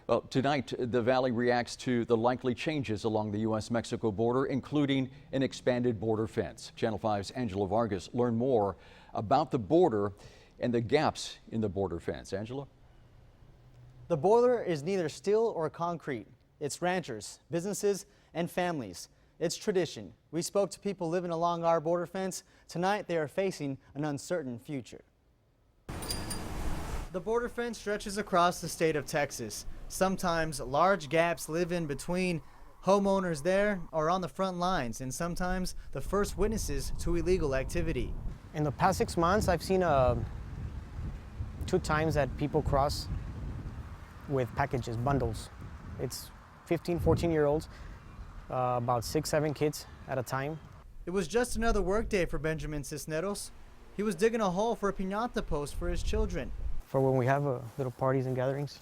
Well, tonight, the Valley reacts to the likely changes along the U.S.-Mexico border, including an expanded border fence. Channel 5's Angela Vargas learned more about the border and the gaps in the border fence. Angela? The border is neither steel or concrete. It's ranchers, businesses, and families. It's tradition. We spoke to people living along our border fence. Tonight, they are facing an uncertain future. The border fence stretches across the state of Texas. Sometimes large gaps live in between. Homeowners there are on the front lines and sometimes the first witnesses to illegal activity. In the past 6 months, I've seen 2 times that people cross with packages, bundles. It's 15, 14-year-olds, about 6, 7 kids at a time. It was just another workday for Benjamin Cisneros. He was digging a hole for a piñata post for his children. For when we have little parties and gatherings.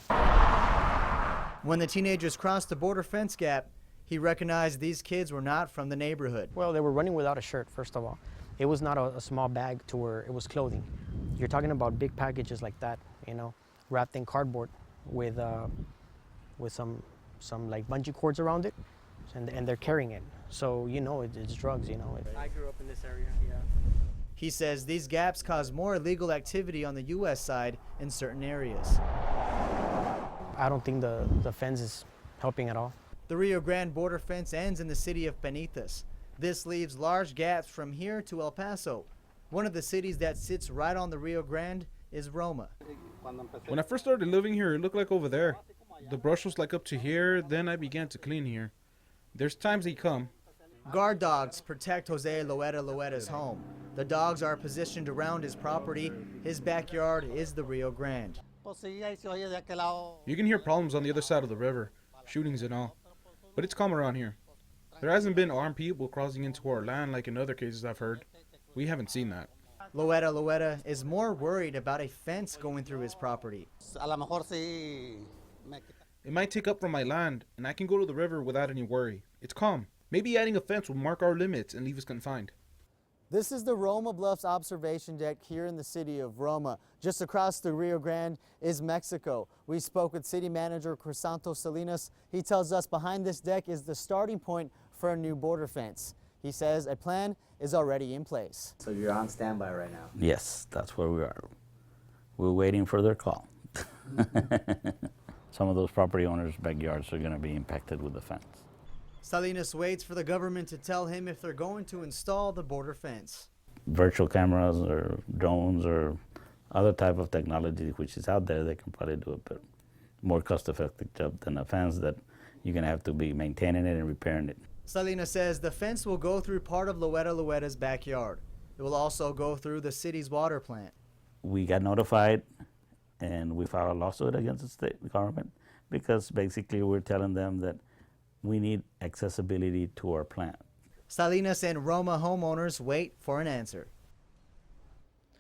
When the teenagers crossed the border fence gap, he recognized these kids were not from the neighborhood. Well, they were running without a shirt, first of all. It was not a small bag to where it was clothing. You're talking about big packages like that, you know, wrapped in cardboard with some like bungee cords around it, and they're carrying it. So, you know, it's drugs, you know. I grew up in this area, yeah. He says these gaps cause more illegal activity on the U.S. side in certain areas. I don't think the fence is helping at all. The Rio Grande border fence ends in the city of Penitas. This leaves large gaps from here to El Paso. One of the cities that sits right on the Rio Grande is Roma. When I first started living here, it looked like over there. The brush was like up to here, then I began to clean here. There's times they come. Guard dogs protect Jose Loeta's home. The dogs are positioned around his property. His backyard is the Rio Grande. You can hear problems on the other side of the river, shootings and all. But it's calm around here. There hasn't been armed people crossing into our land like in other cases I've heard. We haven't seen that. Loeta is more worried about a fence going through his property. It might take up from my land, and I can go to the river without any worry. It's calm. Maybe adding a fence will mark our limits and leave us confined. This is the Roma Bluffs observation deck here in the city of Roma. Just across the Rio Grande is Mexico. We spoke with city manager Crisanto Salinas. He tells us behind this deck is the starting point for a new border fence. He says a plan is already in place. So you're on standby right now? Yes, that's where we are. We're waiting for their call. Some of those property owners' backyards are going to be impacted with the fence. Salinas waits for the government to tell him if they're going to install the border fence. Virtual cameras or drones or other type of technology which is out there, they can probably do a bit more cost-effective job than a fence that you're going to have to be maintaining it and repairing it. Salinas says the fence will go through part of Loeta's backyard. It will also go through the city's water plant. We got notified and we filed a lawsuit against the state government because basically we're telling them that we need accessibility to our plant. Salinas and Roma homeowners wait for an answer.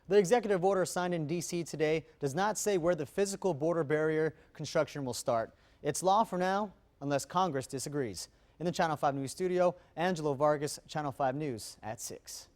The executive order signed in D.C. today does not say where the physical border barrier construction will start. It's law for now, unless Congress disagrees. In the Channel 5 News studio, Angelo Vargas, Channel 5 News at 6.